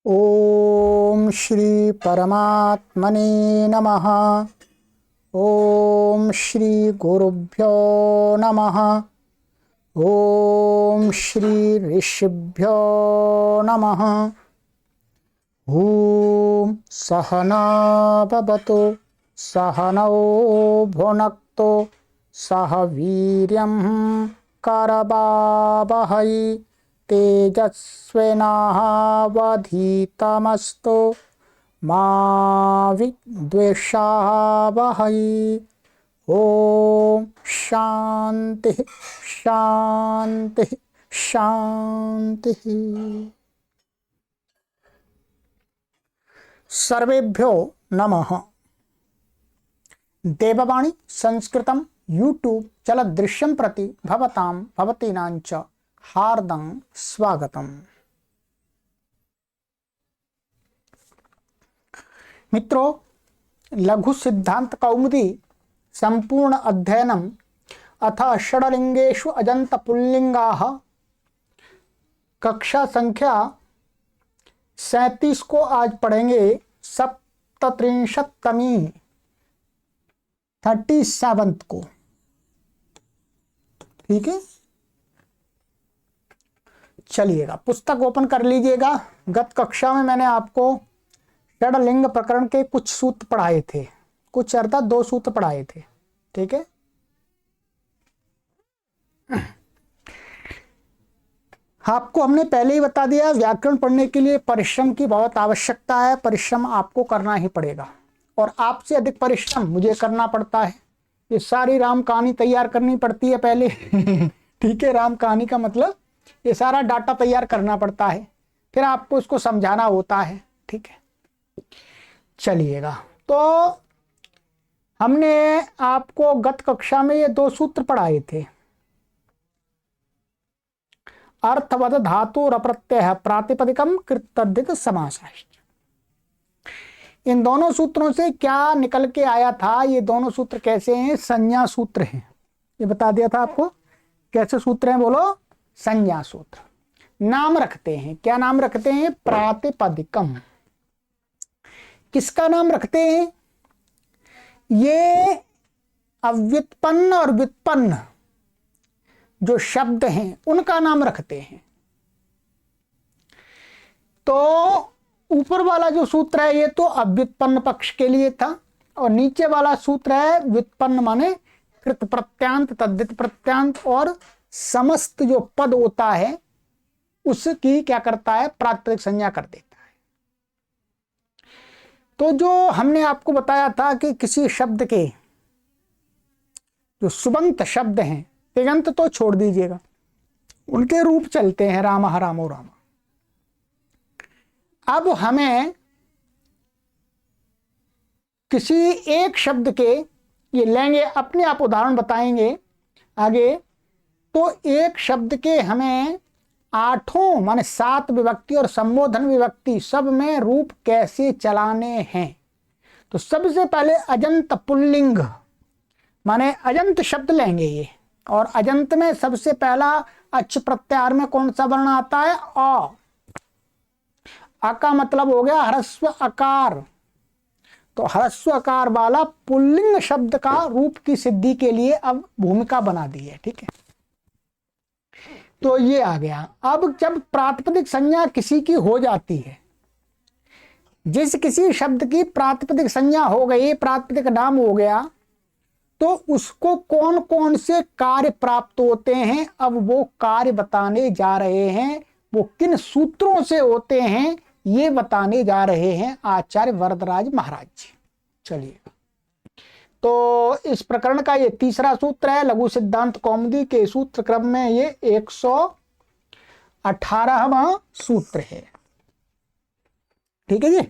ओम श्री परमात्मने नमः। ओम श्री गुरुभ्यो नमः। ओम श्री ऋषिभ्यो नमः। ओम सहना भवतु सहनौ भुनक्तु सह वीर्यं करवावहै तेजस्विनावधीतमस्तु मा विद्विषावहै। ओम शांति शांति शांति। सर्वेभ्यो नमः। देववाणी संस्कृतं यूट्यूब चलदृश्यं प्रति भवतां भवतीनांच हार्दं स्वागतम्। मित्रों, लघु सिद्धांत कौमुदी संपूर्ण अध्ययनम अथ षडलिंगेषु अजंत पुल्लिंगाः कक्षा संख्या 37 को आज पढ़ेंगे। 37वीं 37th को, ठीक है। चलिएगा, पुस्तक ओपन कर लीजिएगा। गत कक्षा में मैंने आपको षडलिंग प्रकरण के कुछ सूत्र पढ़ाए थे, कुछ अर्थात 2 सूत्र पढ़ाए थे, ठीक है। आपको हमने पहले ही बता दिया, व्याकरण पढ़ने के लिए परिश्रम की बहुत आवश्यकता है। परिश्रम आपको करना ही पड़ेगा और आपसे अधिक परिश्रम मुझे करना पड़ता है। ये सारी राम कहानी तैयार करनी पड़ती है पहले ठीक है। राम कहानी का मतलब ये सारा डाटा तैयार करना पड़ता है, फिर आपको इसको समझाना होता है, ठीक है। चलिएगा, तो हमने आपको गत कक्षा में ये 2 सूत्र पढ़ाए थे। अर्थवद धातु रप्रत्यय प्रातिपदिकम कृतद्धित समासाश्च। इन दोनों सूत्रों से क्या निकल के आया था? ये दोनों सूत्र कैसे हैं? संज्ञा सूत्र हैं। ये बता दिया था आपको। कैसे सूत्र हैं बोलो? संज्ञा सूत्र। नाम रखते हैं। क्या नाम रखते हैं? प्रातिपदिकम। किसका नाम रखते हैं? ये अव्युत्पन्न और व्युत्पन्न जो शब्द हैं उनका नाम रखते हैं। तो ऊपर वाला जो सूत्र है ये तो अव्युत्पन्न पक्ष के लिए था, और नीचे वाला सूत्र है व्युत्पन्न माने कृत प्रत्यांत, तद्धित प्रत्यांत और समस्त जो पद होता है उसकी क्या करता है? प्रातिपदिक संज्ञा कर देता है। तो जो हमने आपको बताया था कि किसी शब्द के जो सुबंत शब्द हैं, तिङंत तो छोड़ दीजिएगा, उनके रूप चलते हैं रामः रामो राम। अब हमें किसी एक शब्द के, ये लेंगे अपने आप उदाहरण बताएंगे आगे, तो एक शब्द के हमें 8 माने 7 विभक्ति और संबोधन विभक्ति सब में रूप कैसे चलाने हैं। तो सबसे पहले अजंत पुल्लिंग माने अजंत शब्द लेंगे ये, और अजंत में सबसे पहला अच प्रत्याहार में कौन सा वर्ण आता है? अ। अ का मतलब हो गया ह्रस्व अकार। तो ह्रस्व अकार वाला पुल्लिंग शब्द का रूप की सिद्धि के लिए अब भूमिका बना दी है, ठीक है। तो ये आ गया। अब जब प्रातिपदिक संज्ञा किसी की हो जाती है, जिस किसी शब्द की प्रातिपदिक संज्ञा हो गई, प्रातिपदिक नाम हो गया, तो उसको कौन कौन से कार्य प्राप्त होते हैं, अब वो कार्य बताने जा रहे हैं। वो किन सूत्रों से होते हैं ये बताने जा रहे हैं आचार्य वरदराज महाराज जी। चलिए, तो इस प्रकरण का ये 3रा सूत्र है। लघु सिद्धांत कौमुदी के सूत्र क्रम में ये 118वां सूत्र है, ठीक है जी।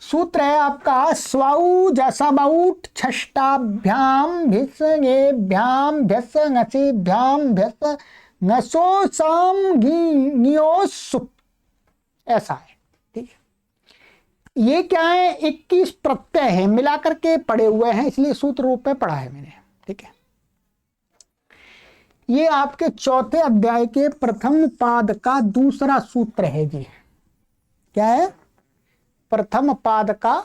सूत्र है आपका स्वौ जसमौट छष्टाभ्याम भिस्ङेभ्याम भ्यस ङसेभ्याम भ्यस ङसो साम घियों सुप। ऐसा है, ठीक है। ये क्या है? 21 प्रत्यय है, मिलाकर के पढ़े हुए हैं, इसलिए सूत्र रूप में पढ़ा है मैंने, ठीक है। ये आपके 4थे अध्याय के प्रथम पाद का 2रा सूत्र है जी। क्या है? प्रथम पाद का,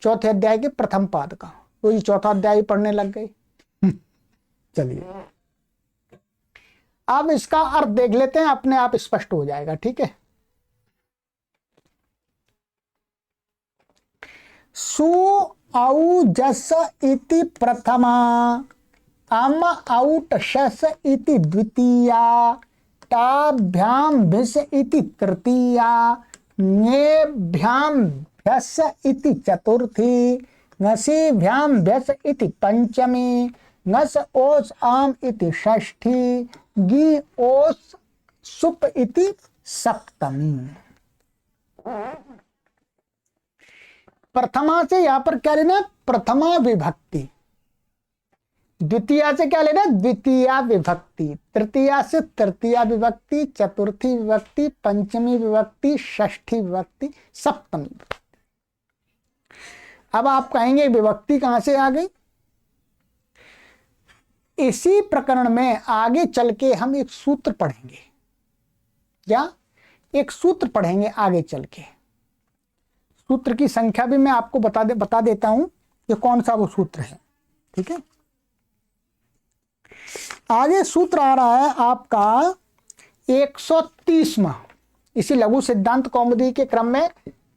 चौथे अध्याय के प्रथम पाद का। तो ये चौथा अध्याय पढ़ने लग गए। चलिए अब इसका अर्थ देख लेते हैं, अपने आप स्पष्ट हो जाएगा। ठीक है। सु औ जस इति प्रथमा, अम औट शस इति द्वितीया, टाभ्याम भिस इति तृतीया, ङेभ्याम भ्यस इति चतुर्थी, ङसीभ्याम भ्यस इति पंचमी, ङस ओस आम इति षष्ठी, गी ओस सुप इति सप्तमी। प्रथमा से यहां पर क्या लेना? प्रथमा विभक्ति। द्वितीया से क्या लेना? द्वितीया विभक्ति। तृतीया से तृतीया विभक्ति, चतुर्थी विभक्ति, पंचमी विभक्ति, षष्ठी विभक्ति, सप्तमी विभक्ति। अब आप कहेंगे विभक्ति कहां से आ गई? इसी प्रकरण में आगे चल के हम एक सूत्र पढ़ेंगे, या एक सूत्र पढ़ेंगे आगे चल के। सूत्र की संख्या भी मैं आपको बता देता हूं कि कौन सा वो सूत्र है। ठीक है। आगे सूत्र आ रहा है आपका 130वां, इसी लघु सिद्धांत कौमुदी के क्रम में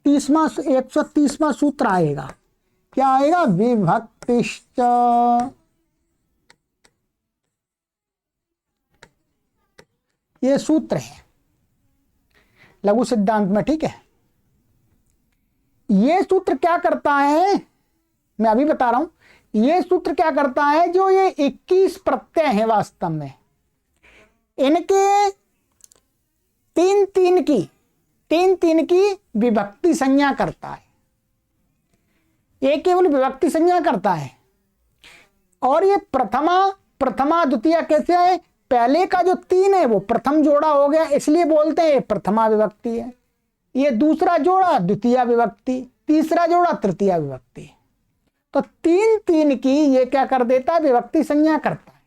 130वां सूत्र आएगा। क्या आएगा? विभक्तिश्च। ये सूत्र है लघु सिद्धांत में। ठीक है। ये सूत्र क्या करता है, मैं अभी बता रहा हूं। ये सूत्र क्या करता है, जो ये 21 प्रत्यय हैं वास्तव में, इनके तीन तीन की विभक्ति संज्ञा करता है। ये केवल विभक्ति संज्ञा करता है। और ये प्रथमा द्वितीय कैसे है? पहले का जो 3 है वो प्रथम जोड़ा हो गया, इसलिए बोलते हैं प्रथमा विभक्ति है। ये दूसरा जोड़ा द्वितीय विभक्ति, तीसरा जोड़ा तृतीय विभक्ति। तो 3 की ये क्या कर देता है? विभक्ति संज्ञा करता है।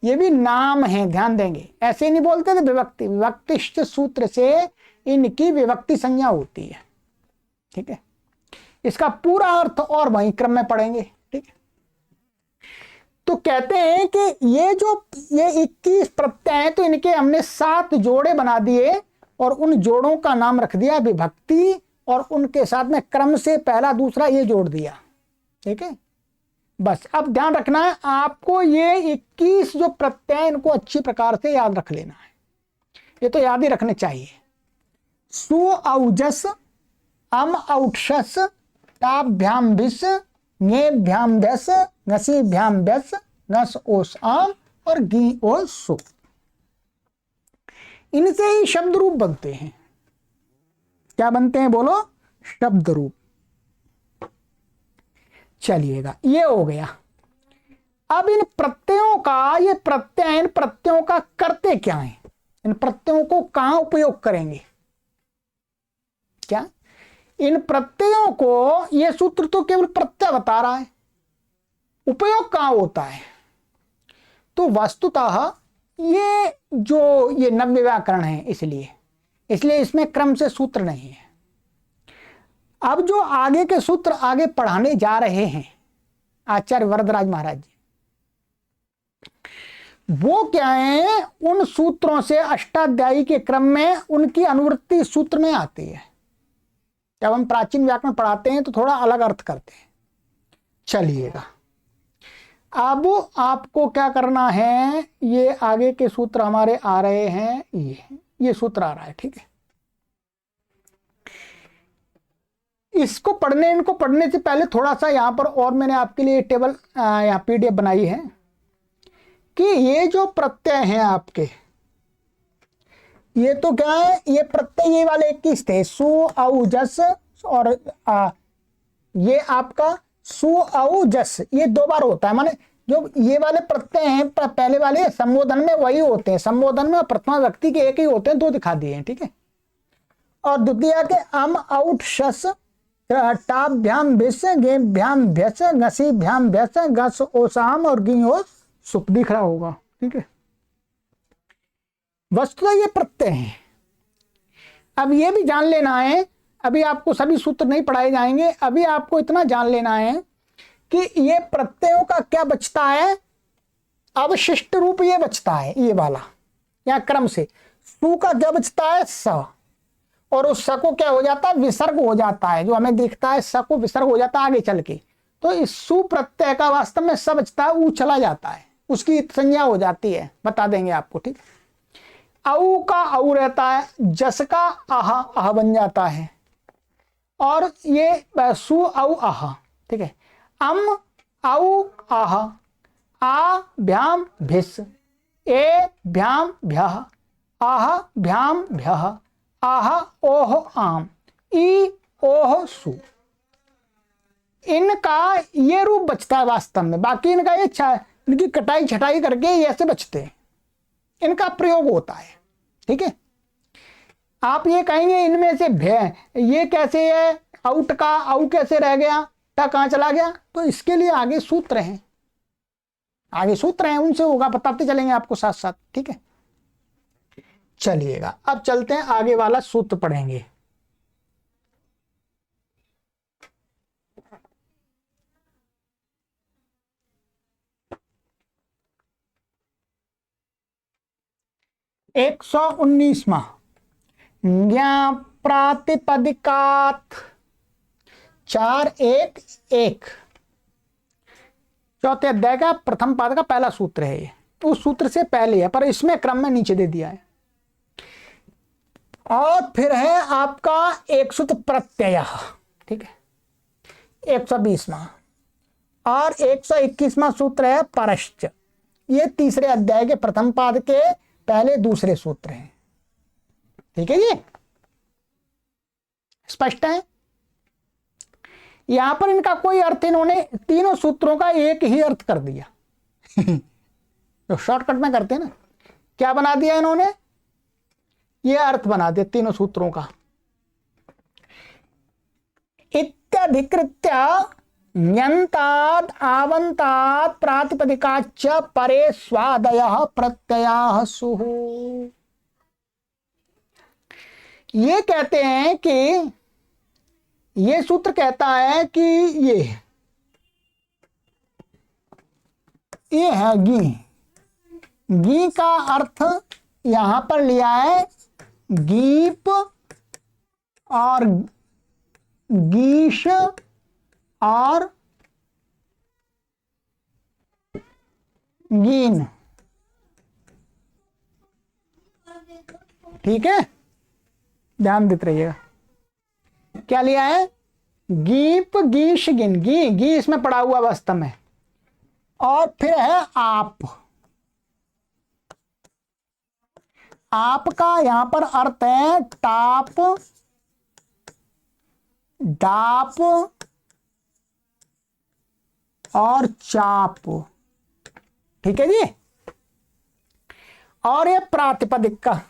ये भी नाम है, ध्यान देंगे। ऐसे नहीं बोलते थे विभक्ति, विभक्तिश्च सूत्र से इनकी विभक्ति संज्ञा होती है। ठीक है। इसका पूरा अर्थ और वहीं क्रम में पढ़ेंगे। ठीक है। तो कहते हैं कि ये 21 प्रत्यय हैं, तो इनके हमने 7 जोड़े बना दिए और उन जोड़ों का नाम रख दिया विभक्ति, और उनके साथ में क्रम से पहला दूसरा ये जोड़ दिया। ठीक है। बस अब ध्यान रखना है आपको, ये 21 जो प्रत्यय इनको अच्छी प्रकार से याद रख लेना है। ये तो याद ही रखने चाहिए। सु औजस, अम औक्षस, टाभ्याम भिस, ङेभ्याम भ्यस, ङसीभ्याम भ्यस, ङस ओस आम और गी ओस सु। इनसे ही शब्द रूप बनते हैं। क्या बनते हैं? बोलो, शब्द रूप। चलिएगा, ये हो गया। अब इन प्रत्ययों का, ये प्रत्यय, इन प्रत्ययों का करते क्या है? इन प्रत्ययों को कहां उपयोग करेंगे? क्या इन प्रत्ययों को, ये सूत्र तो केवल प्रत्यय बता रहा है, उपयोग कहां होता है? तो वस्तुतः ये नव्य व्याकरण है, इसलिए इसमें क्रम से सूत्र नहीं है। अब जो आगे के सूत्र आगे पढ़ाने जा रहे हैं आचार्य वरदराज महाराज जी, वो क्या है? उन सूत्रों से अष्टाध्यायी के क्रम में उनकी अनुवृत्ति सूत्र में आती है। जब हम प्राचीन व्याकरण पढ़ाते हैं तो थोड़ा अलग अर्थ करते हैं। चलिएगा, अब आपको क्या करना है? ये आगे के सूत्र हमारे आ रहे हैं, ये सूत्र आ रहा है। ठीक है। इनको पढ़ने से पहले थोड़ा सा यहां पर और मैंने आपके लिए टेबल यहाँ पीडीएफ बनाई है कि ये जो प्रत्यय हैं आपके, ये तो क्या है? ये प्रत्यय ये वाले 21 थे, सु औ जस, और ये आपका सु औ जस, ये 2 बार होता है। माने जो ये वाले प्रत्यय हैं पहले वाले संबोधन में वही होते हैं, संबोधन में प्रथमा व्यक्ति के एक ही होते हैं, 2 दिखा दिए हैं। ठीक है। और द्वितीय के अम औट शस, टाभ्याम भिस, गेभ्याम भ्यस, ङसीभ्याम भ्यस, गस ओसाम और गी ओस सुप दिख रहा होगा। ठीक है। वस्तुतः ये प्रत्यय हैं, अब ये भी जान लेना है, अभी आपको सभी सूत्र नहीं पढ़ाए जाएंगे, अभी आपको इतना जान लेना है कि ये प्रत्ययों का क्या बचता है, अवशिष्ट रूप ये बचता है, ये वाला या क्रम से। सु का क्या बचता है, स, और उस स को क्या हो जाता है, विसर्ग हो जाता है, जो हमें दिखता है स को विसर्ग हो जाता है आगे चल के। तो इस सु प्रत्यय का वास्तव में स बचता है, ऊ चला जाता है, उसकी संज्ञा हो जाती है, बता देंगे आपको, ठीक। औ का औ रहता है, जस का आह आह बन जाता है, और ये सु औ आह, ठीक है। अम औ आह, आ भ्याम भिस, ए भ्याम भ्यः, आह भ्याम भ्यः, आह ओह आम, ई ओह सु। इनका ये रूप बचता है वास्तव में, बाकी इनका ये इनकी कटाई छटाई करके ये ऐसे बचते हैं, इनका प्रयोग होता है, ठीक है। आप ये कहेंगे इनमें से ये कैसे है, आउट का औ कैसे रह गया, ट कहां चला गया, तो इसके लिए आगे सूत्र हैं, आगे सूत्र हैं, उनसे होगा, बताते चलेंगे आपको साथ साथ, ठीक है। चलिएगा अब चलते हैं आगे वाला सूत्र पढ़ेंगे। एक 119वां, ज्ञा प्रातिपदिकात 4-1-1, चौथे अध्याय का प्रथम पाद का पहला सूत्र है ये, तो उस सूत्र से पहले है पर इसमें क्रम में नीचे दे दिया है। और फिर है आपका एक सूत्र प्रत्यय, ठीक है, 120वां, और 121वां सूत्र है परश्च। ये तीसरे अध्याय के प्रथम पाद के पहले दूसरे सूत्र हैं, ठीक है जी, स्पष्ट है। यहां पर इनका कोई अर्थ, इन्होंने तीनों सूत्रों का एक ही अर्थ कर दिया जो शॉर्टकट में करते हैं ना, क्या बना दिया इन्होंने, ये अर्थ बना दिया तीनों सूत्रों का। इत्यधिकृत्य ण्यन्ताद् आवन्तात् प्रातिपदिकाच्च परे स्वादयः प्रत्ययाः सुः। ये कहते हैं कि ये सूत्र कहता है कि ये है गी, गी का अर्थ यहां पर लिया है गीप और गीश और गीन, ठीक है, ध्यान देते रहिएगा। क्या लिया है, गीप गीश गिन, गी इसमें पड़ा हुआ वास्तव में, और फिर है आप का यहां पर अर्थ है टाप डाप और चाप, ठीक है जी। और ये प्रातिपदिक का,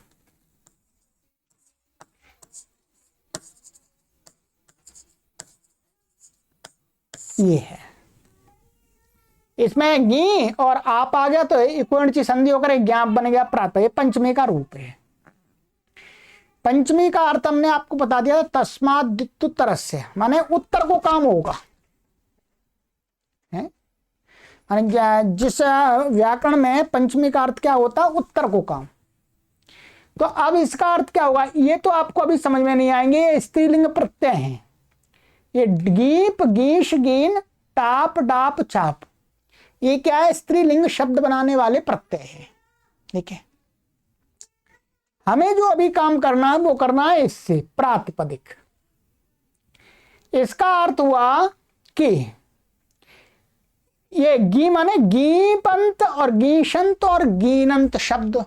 ये है, इसमें गी और आप आ गया तो इक्वची संधि होकर एक ज्ञाप बन गया प्रात, ये पंचमी का रूप है। पंचमी का अर्थ हमने आपको बता दिया, तस्मात् दित्युत्तरस्य, माने उत्तर को काम होगा, माने जिस व्याकरण में पंचमी का अर्थ क्या होता है, उत्तर को काम। तो अब इसका अर्थ क्या होगा, ये तो आपको अभी समझ में नहीं आएंगे, ये स्त्रीलिंग प्रत्यय हैं, ये गीप गीश गीन टाप डाप चाप, ये क्या है, स्त्रीलिंग शब्द बनाने वाले प्रत्यय है, ठीक है। हमें जो अभी काम करना है वो करना है इससे प्रातिपदिक। इसका अर्थ हुआ कि ये गी माने गीपंत और गीशंत और गीनंत शब्द,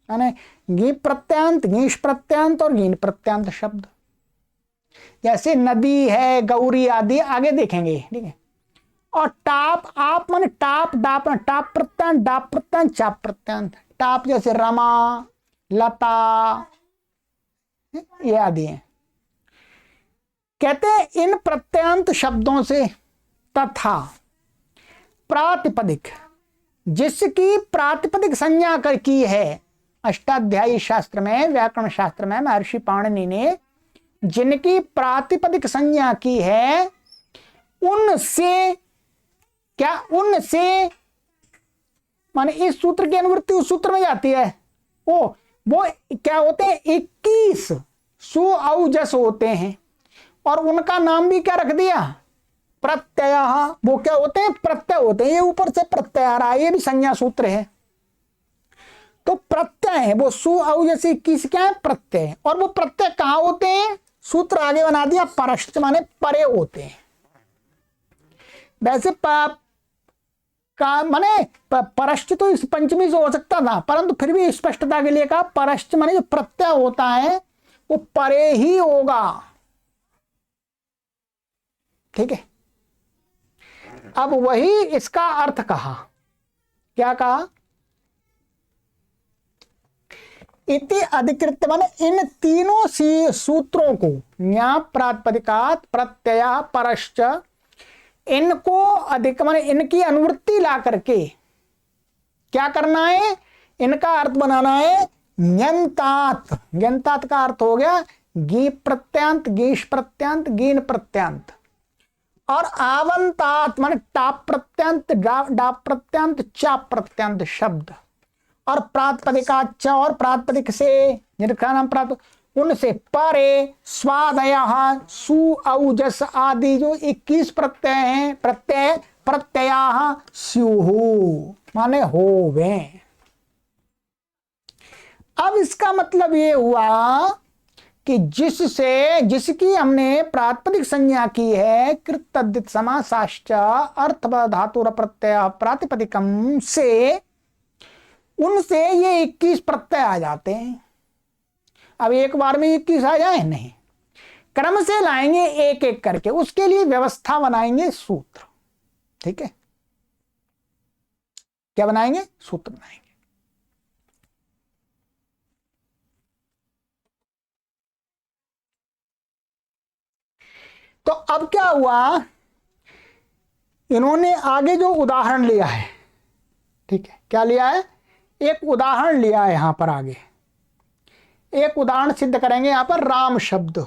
माने गी प्रत्यांत गीश प्रत्यांत और गीन प्रत्यांत शब्द, जैसे नदी है गौरी आदि आगे देखेंगे, ठीक है। और टाप, आप माने टाप डाप, टाप प्रत्यांत डाप प्रत्यांत चाप प्रत्यांत, टाप जैसे रमा लता ये आदि हैं। कहते हैं इन प्रत्यांत शब्दों से तथा प्रातिपदिक, जिसकी प्रातिपदिक संज्ञा कर की है, अष्टाध्यायी शास्त्र में, व्याकरण शास्त्र में महर्षि पाणिनि ने जिनकी प्रातिपदिक संज्ञा की है उनसे माने इस सूत्र की अनुवृत्ति उस सूत्र में जाती है। वो क्या होते हैं, 21 सुऔजस होते हैं और उनका नाम भी क्या रख दिया, प्रत्यय। वो क्या होते हैं, प्रत्यय होते हैं। ये ऊपर से प्रत्यय आ रहा है, ये भी संज्ञा सूत्र है। तो प्रत्यय है वो सुऔजस 21 क्या है, प्रत्यय। और वो प्रत्यय कहां होते हैं, सूत्र आगे बना दिया, परश्च माने परे होते हैं। वैसे माने परश्च तो इस पंचमी से हो सकता था, परंतु फिर भी स्पष्टता के लिए कहा परश्च माने जो प्रत्यय होता है वो परे ही होगा। ठीक है, अब वही इसका अर्थ कहा, क्या कहा, इति अधिकृत्य माने इन तीनों सी सूत्रों को, न्या प्रातिपदिकात प्रत्यय परश्च, इनको अधिक माने इनकी अनुवृत्ति ला करके क्या करना है, इनका अर्थ बनाना है न्यंतात। न्यंतात का अर्थ हो गया गी प्रत्यांत, गीश प्रत्यांत, गीन प्रत्यांत। और आवंतात माने टाप प्रत्यांत, डाप प्रत्यांत, चाप प्रत्यांत शब्द। और प्रातिपदिकाच और प्रातिपदिक से जिनका नाम उनसे परे स्वादय सुऔजस आदि जो 21 प्रत्यय हैं, प्रत्यय स्युहु माने होवे। अब इसका मतलब ये हुआ कि जिसकी हमने प्रातिपदिक संज्ञा की है कृत तद्धित समासाश्च अर्थ धातुर प्रत्यय प्रातिपदिकम से, उनसे ये 21 प्रत्यय आ जाते हैं। अब एक बार में 21 आ जाए नहीं, क्रम से लाएंगे एक एक करके, उसके लिए व्यवस्था बनाएंगे सूत्र। ठीक है, क्या बनाएंगे, सूत्र बनाएंगे। तो अब क्या हुआ, इन्होंने आगे जो उदाहरण लिया है, ठीक है, क्या लिया है, एक उदाहरण लिया है यहां पर। आगे एक उदाहरण सिद्ध करेंगे यहां पर राम शब्द।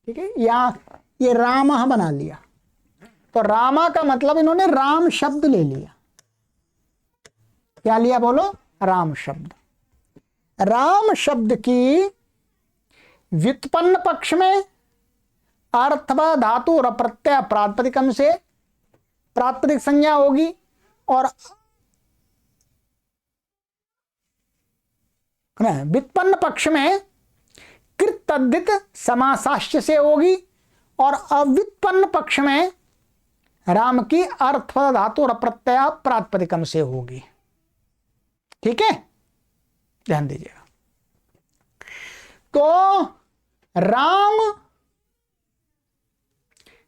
ठीक है, यहां ये राम बना लिया, तो रामा का मतलब इन्होंने राम शब्द ले लिया। क्या लिया बोलो, राम शब्द। राम शब्द की व्युत्पन्न पक्ष में अर्थ व धातु और प्रत्यय प्रातिपदिकम से प्रातिपदिक संज्ञा होगी, और व्युत्पन्न पक्ष में कृत तद्धित समासाश्च से होगी, और अव्युत्पन्न पक्ष में राम की अर्थ धातु और प्रत्यय प्रातिपदिकम से होगी। ठीक है, ध्यान दीजिएगा। तो राम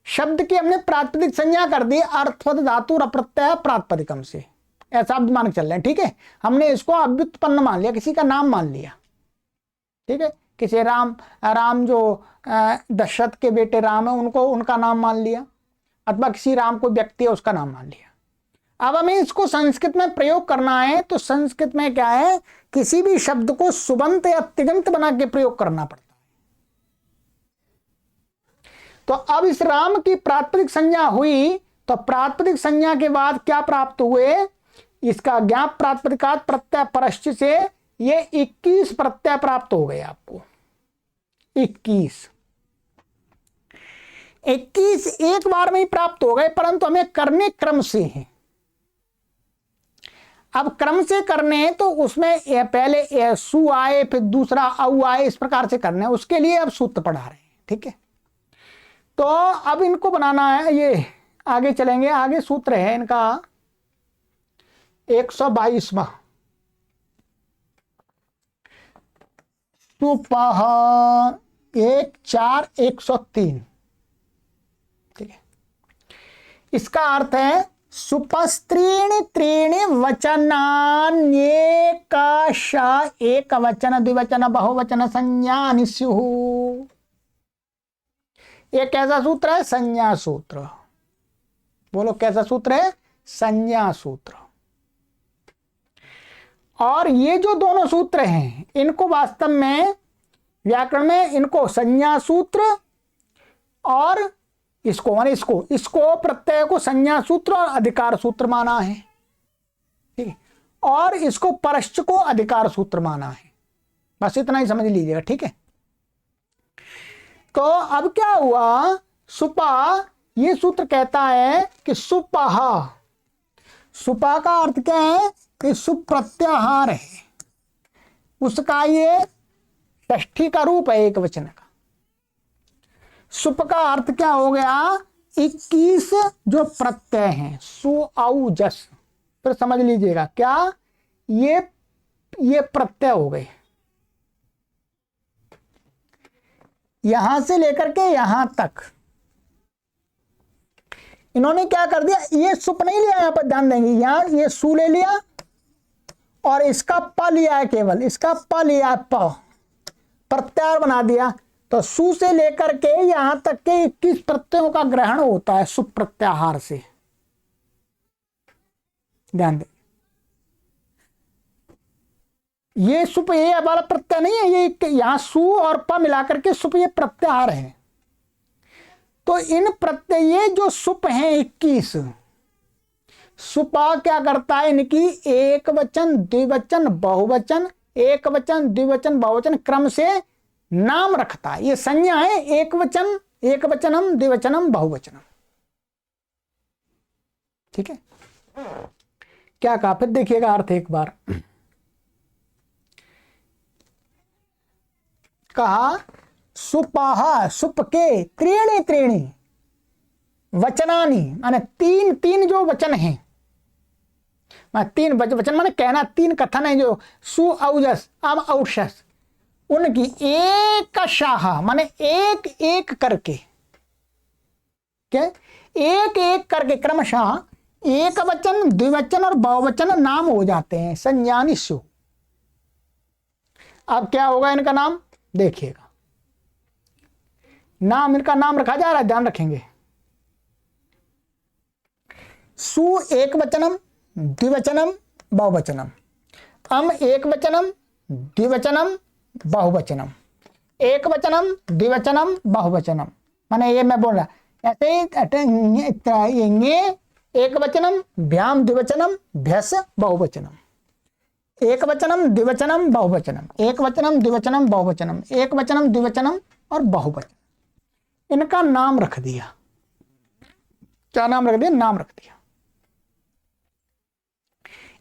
शब्द की हमने प्रातिपदिक संज्ञा कर दी अर्थवत धातु और प्रत्यय प्रातिपदिकम से, ऐसा आप मान के चल रहे हैं। ठीक है, हमने इसको अव्युत्पन्न मान लिया, किसी का नाम मान लिया। ठीक है, किसी राम जो दशरथ के बेटे राम है उनको, उनका नाम मान लिया, अथवा किसी राम को व्यक्ति है उसका नाम मान लिया। अब हमें इसको संस्कृत में प्रयोग करना है, तो संस्कृत में क्या है, किसी भी शब्द को सुबंत या तिगंत बना के प्रयोग करना पड़ता है। तो अब इस राम की प्रातिपदिक संज्ञा हुई, तो प्रातिपदिक संज्ञा के बाद क्या प्राप्त हुए, इसका ज्ञाप प्रातिपदिकात प्रत्यय परश्च से ये 21 प्रत्यय प्राप्त हो गए आपको। 21 एक बार में ही प्राप्त हो गए, परंतु हमें करने क्रम से हैं। अब क्रम से करने तो उसमें पहले सु आए, फिर दूसरा औ आए, इस प्रकार से करने, उसके लिए अब सूत्र पढ़ा रहे हैं। ठीक है, तो अब इनको बनाना है, ये आगे चलेंगे। आगे सूत्र है इनका 122वां, सुपह 14103। ठीक है, इसका अर्थ है सुपस्त्रीणि त्रीणि वचनान्येकाश एक वचन द्विवचन बहुवचन संज्ञानि स्युः। ये कैसा सूत्र है, संज्ञा सूत्र। बोलो कैसा सूत्र है, संज्ञा सूत्र। और ये जो दोनों सूत्र हैं इनको वास्तव में व्याकरण में इनको संज्ञा सूत्र और इसको माने इसको प्रत्यय को संज्ञा सूत्र और अधिकार सूत्र माना है, ठीक है, और इसको परश्च को अधिकार सूत्र माना है। बस इतना ही समझ लीजिएगा, ठीक है। तो अब क्या हुआ, सुपा, ये सूत्र कहता है कि सुपह, सुपा का अर्थ क्या है कि सुप्रत्याहार है, उसका ये षष्ठी का रूप है एक वचन का। सुप का अर्थ क्या हो गया, 21 जो प्रत्यय हैं, सु औ जस, फिर समझ लीजिएगा क्या, ये प्रत्यय हो गए, यहां से लेकर के यहां तक इन्होंने क्या कर दिया, ये सुप नहीं लिया, यहां पर ध्यान देंगे, यहां ये सु ले लिया और इसका प लिया है, केवल इसका प लिया है, प प्रत्याहार बना दिया। तो सु से लेकर के यहां तक के 21 प्रत्ययों का ग्रहण होता है सुप प्रत्याहार से, ध्यान दें। ये सुप ये वाला प्रत्यय नहीं है, ये यहां सु और प मिलाकर के सुप, ये प्रत्याहार है। तो इन प्रत्यय ये जो सुप हैं 21, सुपा क्या करता है, इनकी एक वचन द्विवचन बहुवचन, एक वचन द्विवचन बहुवचन क्रम से नाम रखता है। ये संज्ञा है, एक वचन, एक वचनम द्विवचनम बहुवचनम, ठीक है। क्या कहा, फिर देखिएगा अर्थ एक बार। कहा सुपाहा, सुप के त्रीणि त्रीणि वचनानि, माने तीन तीन जो वचन हैं, तीन वचन माने कहना, तीन कथन है जो सु औजस अम औषस, उनकी एक शाह माने एक एक करके, क्या, एक एक करके क्रमशः एक वचन द्विवचन और बहुवचन नाम हो जाते हैं, संज्ञानि सु। अब क्या होगा इनका नाम, देखिएगा, नाम, इनका नाम रखा जा रहा है, ध्यान रखेंगे। सु एक वचनम द्विवचनम बहुवचनम, अम एक वचनम द्विवचनम बहुवचनम, एक वचनम द्विवचनम बहुवचनम, माने ये मैं बोल रहा ऐसे ही, एक वचनम भ्याम द्विवचनम भ्यस बहुवचनम, एक वचनम द्विवचनम बहुवचनम, एक वचनम द्विवचनम बहुवचनम, एक वचनम द्विवचनम और बहुवचन, इनका नाम रख दिया। क्या नाम रख दिया, नाम रख दिया।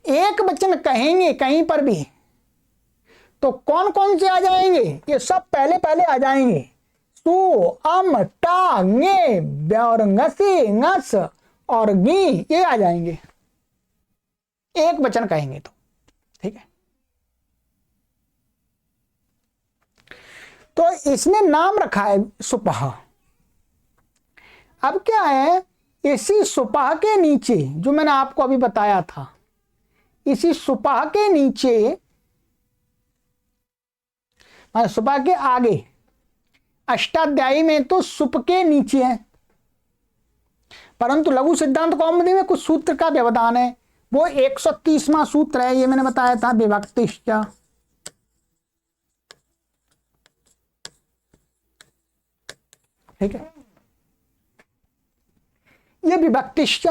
एक वचन कहेंगे कहीं पर भी तो कौन कौन से आ जाएंगे, ये सब पहले पहले आ जाएंगे, सु अम टा ङे और ngसी ngस और गी, ये आ जाएंगे एक वचन कहेंगे तो, ठीक है। तो इसने नाम रखा है सुपह। अब क्या है, इसी सुपह के नीचे जो मैंने आपको अभी बताया था, इसी सुपह के नीचे, सुपह के आगे अष्टाध्यायी में तो सुप के नीचे है, परंतु लघु सिद्धांत कौमुदी में कुछ सूत्र का व्यवधान है, वो 130वां सूत्र है, ये मैंने बताया था, विभक्तिश्च, ठीक है, ये विभक्तिश्च।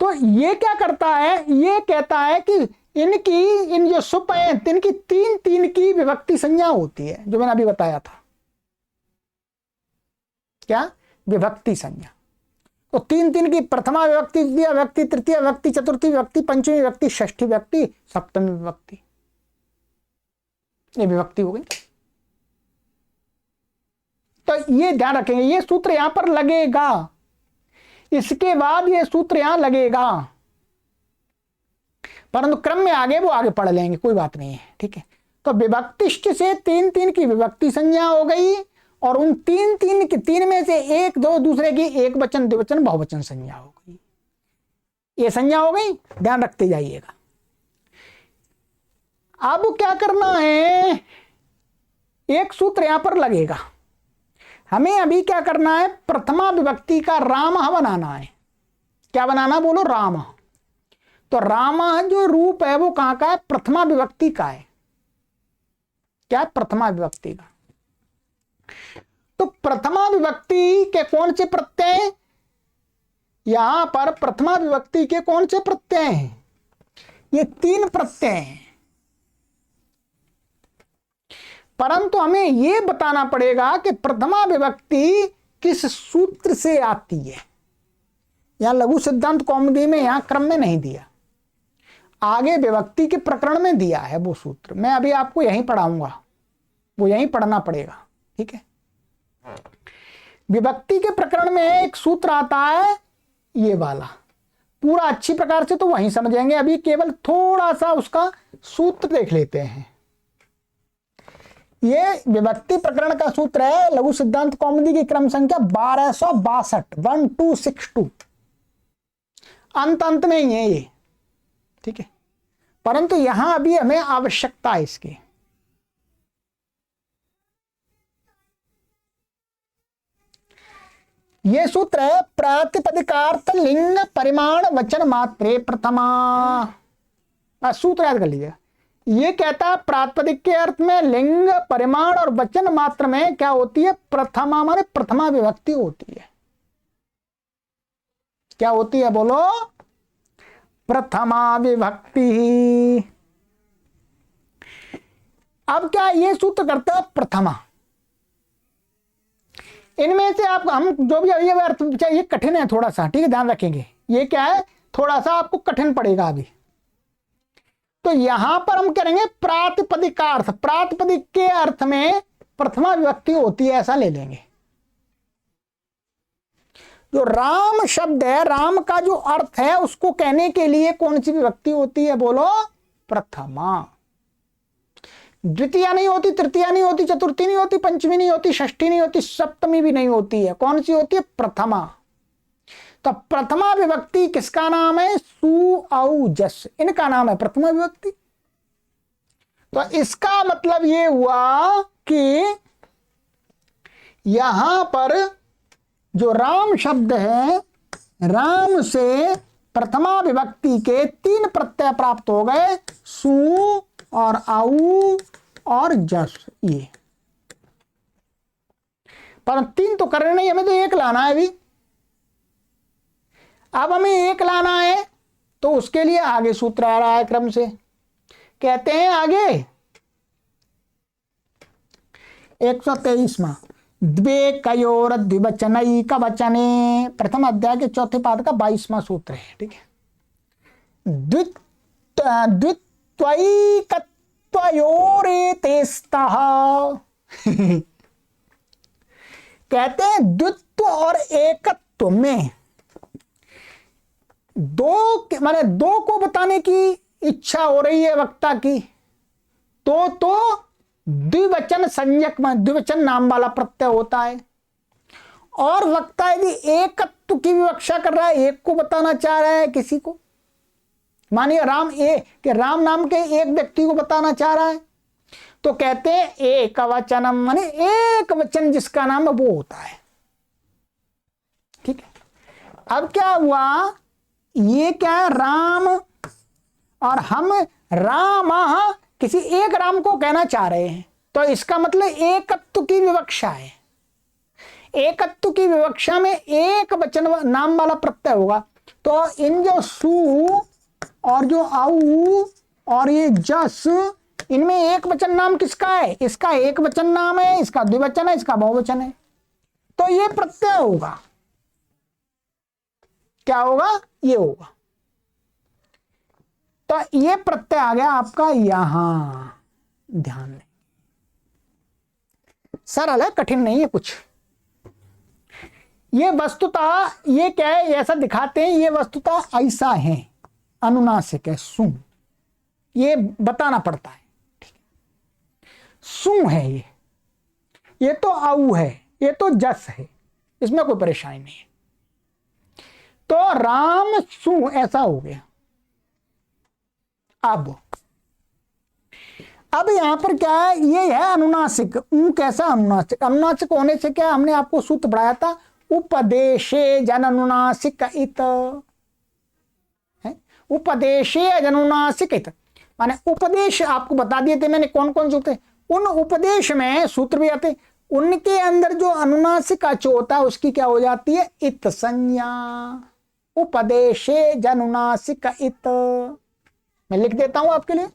तो ये क्या करता है, ये कहता है कि इन जो सुप है इनकी तीन तीन की विभक्ति संज्ञा होती है, जो मैंने अभी बताया था, क्या, विभक्ति संज्ञा। तो तीन तीन की प्रथमा विभक्ति, द्वितीय विभक्ति, तृतीय विभक्ति, चतुर्थी विभक्ति, पंचमी विभक्ति, षष्ठी विभक्ति, सप्तमी विभक्ति, ये विभक्ति हो गई। तो ये ध्यान रखेंगे, ये सूत्र यहां पर लगेगा, इसके बाद ये सूत्र यहां लगेगा, परंतु क्रम में आगे वो आगे पढ़ लेंगे, कोई बात नहीं है, ठीक है। तो विभक्तिष्ठ से तीन तीन की विभक्ति संज्ञा हो गई, और उन तीन में से एक दो दूसरे की एक वचन द्विवचन बहुवचन संज्ञा हो गई, ये संज्ञा हो गई, ध्यान रखते जाइएगा। अब क्या करना है, एक सूत्र यहां पर लगेगा, हमें अभी क्या करना है, प्रथमा विभक्ति का राम बनाना है। क्या बनाना, बोलो, राम। तो रामा जो रूप है वो कहां का है? प्रथमा विभक्ति का है। क्या है? प्रथमा विभक्ति का। तो प्रथमा विभक्ति के कौन से प्रत्यय? यहां पर प्रथमा विभक्ति के कौन से प्रत्यय हैं? ये 3 प्रत्यय हैं। परंतु हमें यह बताना पड़ेगा कि प्रथमा विभक्ति किस सूत्र से आती है। यहां लघु सिद्धांत कौमुदी में यहां क्रम में नहीं दिया, आगे विभक्ति के प्रकरण में दिया है वो सूत्र। मैं अभी आपको यहीं पढ़ाऊंगा, वो यहीं पढ़ना पड़ेगा। ठीक है, विभक्ति के प्रकरण में एक सूत्र आता है ये वाला, पूरा अच्छी प्रकार से तो वहीं समझेंगे। अभी केवल थोड़ा सा उसका सूत्र देख लेते हैं। ये विभक्ति प्रकरण का सूत्र है लघु सिद्धांत कौमुदी की क्रम संख्या 1262, 1262। अंत में ही है ये। ठीक है, परंतु यहां अभी हमें आवश्यकता है इसकी। ये सूत्र है प्रातिपदिकार्थ लिंग परिमाण वचन मात्रे प्रथमा। सूत्र याद कर लीजिए। ये कहता है प्रातिपदिक के अर्थ में लिंग परिमाण और वचन मात्र में क्या होती है? प्रथमा माने प्रथमा विभक्ति होती है। क्या होती है बोलो? प्रथमा विभक्ति। अब क्या ये सूत्र करता है प्रथमा। इनमें से आप हम जो भी ये अर्थ, ये कठिन है थोड़ा सा, ठीक है, ध्यान रखेंगे। ये क्या है? थोड़ा सा आपको कठिन पड़ेगा अभी। तो यहां पर हम करेंगे प्रातिपदिकार्थ। प्रातिपदिक के अर्थ में प्रथमा विभक्ति होती है, ऐसा ले लेंगे। जो राम शब्द है, राम का जो अर्थ है, उसको कहने के लिए कौन सी विभक्ति होती है बोलो? प्रथमा। द्वितीया नहीं होती, तृतीया नहीं होती, चतुर्थी नहीं होती, पंचमी नहीं होती, षष्ठी नहीं होती, सप्तमी भी नहीं होती है। कौन सी होती है? प्रथमा। तो प्रथमा विभक्ति किसका नाम है? सु औ जस, इनका नाम है प्रथमा विभक्ति। तो इसका मतलब ये हुआ कि यहां पर जो राम शब्द है, राम से प्रथमा विभक्ति के 3 प्रत्यय प्राप्त हो गए, सु और औ और जस। ये पर 3 तो करने नहीं, हमें तो 1 लाना है अभी। अब हमें 1 लाना है तो उसके लिए आगे सूत्र आ रहा है क्रम से। कहते हैं आगे 123वां द्वे कयोर द्विवचनई का वचने, प्रथम अध्याय के 4थे पाद का 22वां सूत्र है। ठीक है, द्वित्वैकत्वयोरेतेस्तः कहते हैं द्वित्व और एकत्व में माने 2 को बताने की इच्छा हो रही है वक्ता की, तो द्विवचन संज्ञक में द्विवचन नाम वाला प्रत्यय होता है। और वक्ता यदि एकत्व की विवक्षा कर रहा है, एक को बताना चाह रहा है किसी को, मानिए राम कि राम नाम के एक व्यक्ति को बताना चाह रहा है, तो कहते हैं एक वचनम, माने एक वचन जिसका नाम है वो होता है। ठीक है, अब क्या हुआ? ये क्या है? राम, और हम राम किसी एक राम को कहना चाह रहे हैं, तो इसका मतलब एकत्व की विवक्षा है। एकत्व की विवक्षा में एक वचन नाम वाला प्रत्यय होगा। तो इन जो सु और जो औ और ये जस, इनमें एक वचन नाम किसका है? इसका एक वचन नाम है, इसका द्विवचन है, इसका बहुवचन है। तो ये प्रत्यय होगा, क्या होगा? ये होगा। तो ये प्रत्यय आ गया आपका यहां, ध्यान दें। सरल है, कठिन नहीं है कुछ। ये वस्तुतः ये क्या है? ऐसा दिखाते हैं, ये वस्तुतः ऐसा है, अनुनासिक है, सु। ये बताना पड़ता है। सु है ये तो औ है, ये तो जस है, इसमें कोई परेशानी नहीं है। तो राम सु ऐसा हो गया। अब यहां पर क्या है? ये है अनुनासिक। ऊ कैसा? अनुनासिक। अनुनासिक होने से क्या, हमने आपको सूत्र पढ़ाया था, उपदेशे जन अनुनासिक इत है। उपदेशे अनुनासिक, माने उपदेश आपको बता दिए थे मैंने कौन कौन से होते, उन उपदेश में सूत्र भी आते, उनके अंदर जो अनुनासिक अच होता है उसकी क्या हो जाती है, इत संज्ञा। उपदेशे जनुनासिक इत, मैं लिख देता हूं आपके लिए,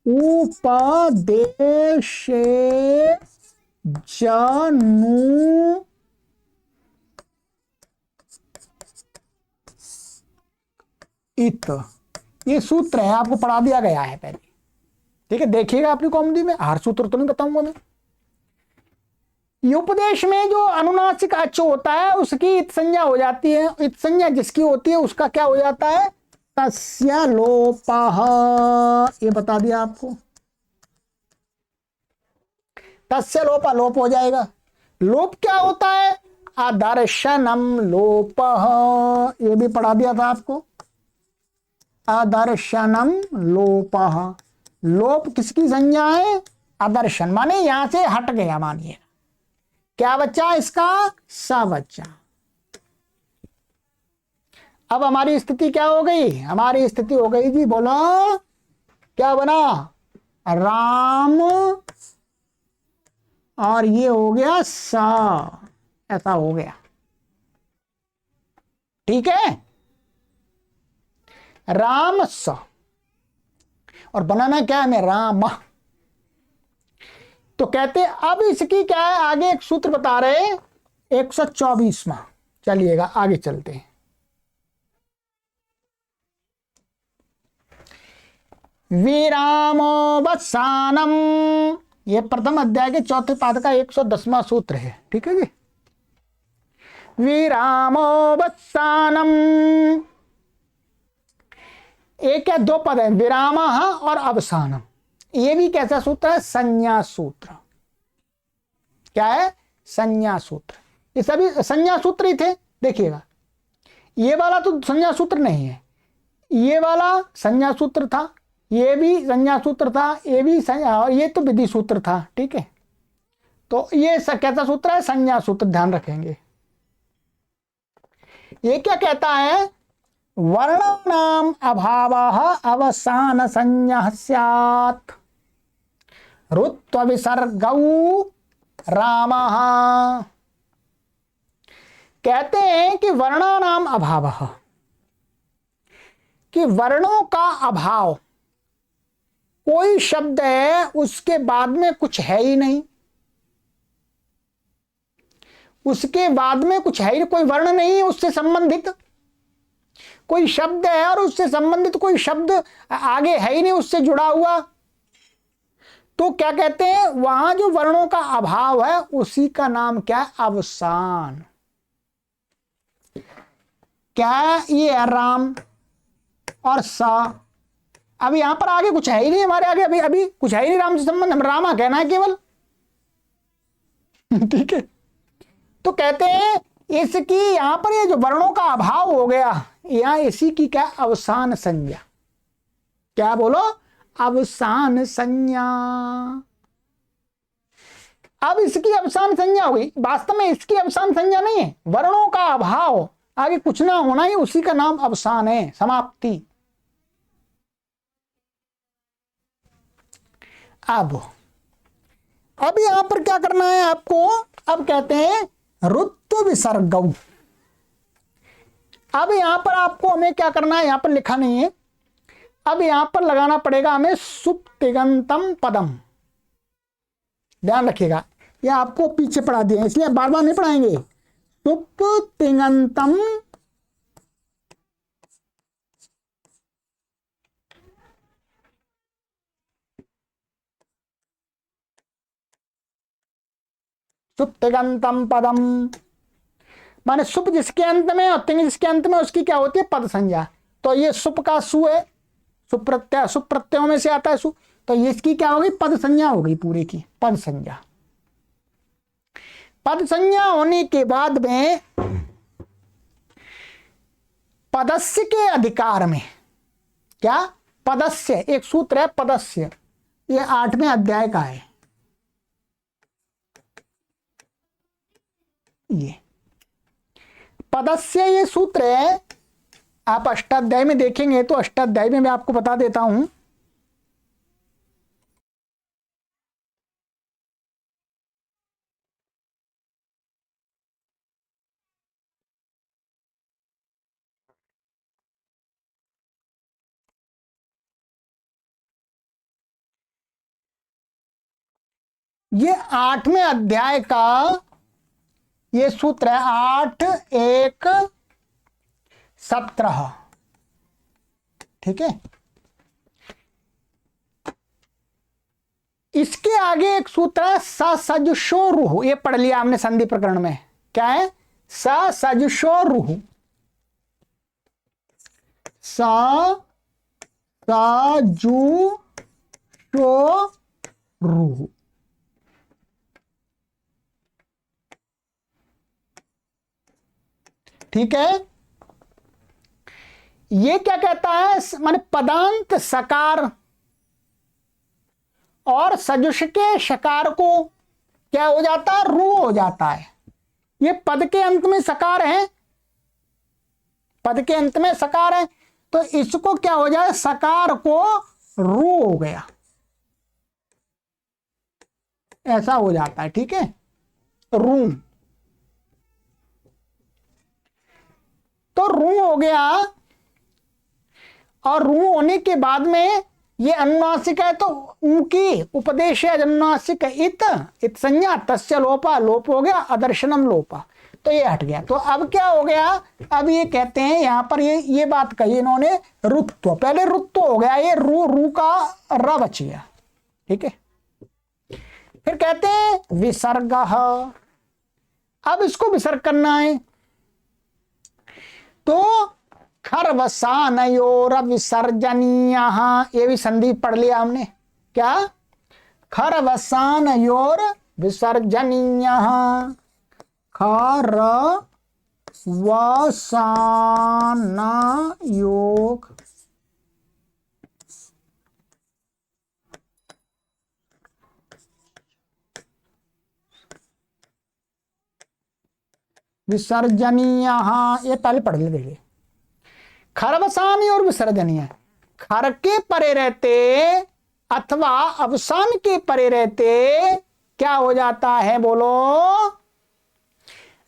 उपदेशे जनु इत, ये सूत्र है, आपको पढ़ा दिया गया है पहले, ठीक है, देखिएगा अपनी कॉमेडी में, हर सूत्र तो नहीं बताऊंगा मैं। ये उपदेश में जो अनुनासिक अच होता है उसकी इत संज्ञा हो जाती है, इत संज्ञा जिसकी होती है उसका क्या हो जाता है, तस्य लोपः, ये बता दिया आपको, तस्य लोप, लोप हो जाएगा। लोप क्या होता है, अदर्शनम लोपः, ये भी पढ़ा दिया था आपको, अदर्शनम लोपः। लोप किसकी संज्ञा है, अदर्शन, माने यहां से हट गया, मानिए क्या बच्चा इसका, सा बच्चा। अब हमारी स्थिति क्या हो गई, हमारी स्थिति हो गई जी, बोलो क्या बना, राम और ये हो गया सा, ऐसा हो गया, ठीक है, राम स, और बनाना क्या है, मैं राम। तो कहते अब इसकी क्या है, आगे एक सूत्र बता रहे 124वां, चलिएगा आगे चलते हैं। विरामो वत्सानम, ये प्रथम अध्याय के चौथे पाद का 110वां सूत्र है, ठीक है जी। विरामो वत्सानम, एक या दो पद है, विरामः और अवसानम, ये भी कैसा सूत्र है, संज्ञा सूत्र। क्या है, संज्ञा सूत्र, ये सभी संज्ञा सूत्र ही थे। देखिएगा ये वाला तो संज्ञा सूत्र नहीं है, ये वाला संज्ञा सूत्र था, ये भी संज्ञा सूत्र था, ये भी संज्ञा, ये तो विधि सूत्र था, ठीक है। तो ये कैसा सूत्र है, संज्ञा सूत्र, ध्यान रखेंगे। ये क्या कहता है, वर्णानाम अभावः अवसान संज्ञा स्यात्, ऋत्व विसर्गौ रामः। कहते हैं कि वर्णानाम अभावः, कि वर्णों का अभाव, कोई शब्द है उसके बाद में कुछ है ही नहीं, उसके बाद में कुछ है ही, कोई वर्ण नहीं है उससे संबंधित, कोई शब्द है और उससे संबंधित कोई शब्द आगे है ही नहीं उससे जुड़ा हुआ, तो क्या कहते हैं, वहां जो वर्णों का अभाव है उसी का नाम क्या है, अवसान। क्या ये है, राम और सा, अब यहां पर आगे कुछ है ही नहीं हमारे आगे, अभी अभी कुछ है ही नहीं राम से संबंध, हम रामा कहना है केवल, ठीक है। तो कहते हैं इसकी यहां पर ये जो वर्णों का अभाव हो गया, यहां इसी की क्या, अवसान संज्ञा, क्या बोलो, अवसान संज्ञा। अब इसकी अवसान संज्ञा हो गई, वास्तव में इसकी अवसान संज्ञा नहीं है, वर्णों का अभाव, आगे कुछ ना होना ही उसी का नाम अवसान है, समाप्ति। अब यहां पर क्या करना है आपको, अब कहते हैं ऋत्व विसर्गौ। अब यहां पर आपको हमें क्या करना है, यहां पर लिखा नहीं है, अब यहां पर लगाना पड़ेगा हमें सुप्तिगंतम पदम, ध्यान रखिएगा, ये आपको पीछे पढ़ा दिया इसलिए बार बार नहीं पढ़ाएंगे। सुप्तिगंतम सुप्तिगंतम पदम, माने सुप जिसके अंत में और तिंग जिसके अंत में, उसकी क्या होती है, पद संज्ञा। तो ये सुप का सु है, सुप्रत्यय, सुप्रत्ययों में से आता है सु, तो ये इसकी क्या होगी, पद संज्ञा हो गई पूरे की, पद संज्ञा। पद संज्ञा होने के बाद में पदस्य के अधिकार में, क्या, पदस्य, एक सूत्र है पदस्य, ये 8वें अध्याय का है, ये पदस्य, ये सूत्र है आप अष्टाध्यायी में देखेंगे तो अष्टाध्यायी में मैं आपको बता देता हूं। ये 8वें अध्याय का ये सूत्र है 8:1:17। ठीक है, इसके आगे एक सूत्र है ससजुषो रुहु, ये पढ़ लिया हमने संधि प्रकरण में। क्या है? ससजुषो रुहु, ससजुषो रुहु। ठीक है, ये क्या कहता है? माने पदांत सकार और सजुष के शकार को क्या हो जाता है? रू हो जाता है। ये पद के अंत में सकार है, पद के अंत में सकार है, तो इसको क्या हो जाए? सकार को रू हो गया, ऐसा हो जाता है। ठीक है, रू, तो रू हो गया। और रू होने के बाद में ये अनुनासिक है, तो ऊकी उपदेश है अनुनासिक। इत संज्ञा तस्य लोपा, लोप हो गया, अदर्शनम लोपा, तो ये हट गया। तो अब क्या हो गया? अब ये कहते हैं यहां पर ये बात कही इन्होंने, रुत्व, पहले रुत्व हो गया, ये रू का र बच गया। ठीक है, फिर कहते हैं विसर्ग, अब इसको विसर्ग करना है, तो खरवसानयोर विसर्जनीय, ये भी संधि पढ़ लिया हमने। क्या? खरवसानयोर विसर्जनीय, खरवसानयोग विसर्जनीय, ये पहले पढ़ ले। देखिए, खरवसानी और विसर्जनीय, खर के परे रहते अथवा अवसान के परे रहते क्या हो जाता है? बोलो,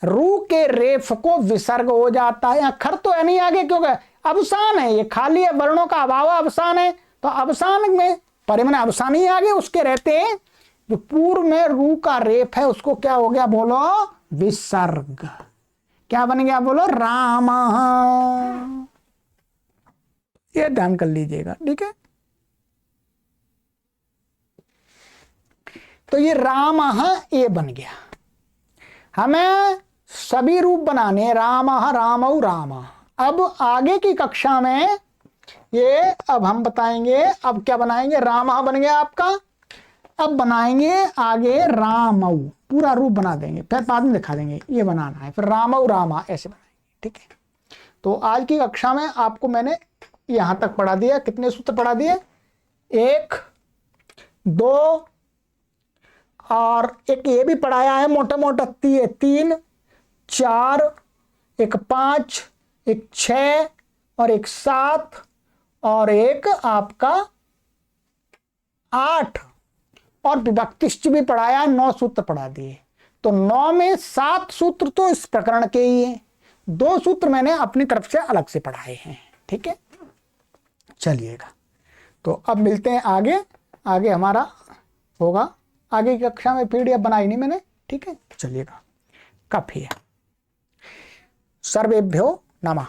रू के रेफ को विसर्ग हो जाता है। खर तो है नहीं आगे, क्योंकि अवसान है, ये खाली है, वर्णों का अभाव अवसान है, तो अवसान में परे मैंने अवसान ही आगे उसके रहते हैं, जो पूर्व में रू का रेफ है उसको क्या हो गया? बोलो विसर्ग। क्या बन गया? बोलो राम। ये ध्यान कर लीजिएगा। ठीक है, तो ये राम ये बन गया। हमें सभी रूप बनाने, राम रामऊ राम। अब आगे की कक्षा में ये अब हम बताएंगे, अब क्या बनाएंगे? राम बन गया आपका, अब बनाएंगे आगे रामऊ, पूरा रूप बना देंगे, फिर बाद में दिखा देंगे ये बनाना है, फिर रामऊ रामा ऐसे बनाएंगे। ठीक है, तो आज की कक्षा में आपको मैंने यहां तक पढ़ा दिया। कितने सूत्र पढ़ा दिए? 1, 2 और एक ये भी पढ़ाया है मोटा मोटा 3, 4, एक 5, एक 6 और एक 7 और एक आपका 8 और विभक्तिश्च भी पढ़ाया है। 9 सूत्र पढ़ा दिए। तो 9 में 7 सूत्र तो इस प्रकरण के ही हैं, 2 सूत्र मैंने अपनी तरफ से अलग से पढ़ाए हैं। ठीक है, चलिएगा, तो अब मिलते हैं आगे। आगे हमारा होगा आगे की कक्षा में, पीडीएफ बनाई नहीं मैंने। ठीक है, चलिएगा, काफी है। सर्वेभ्यो नमः।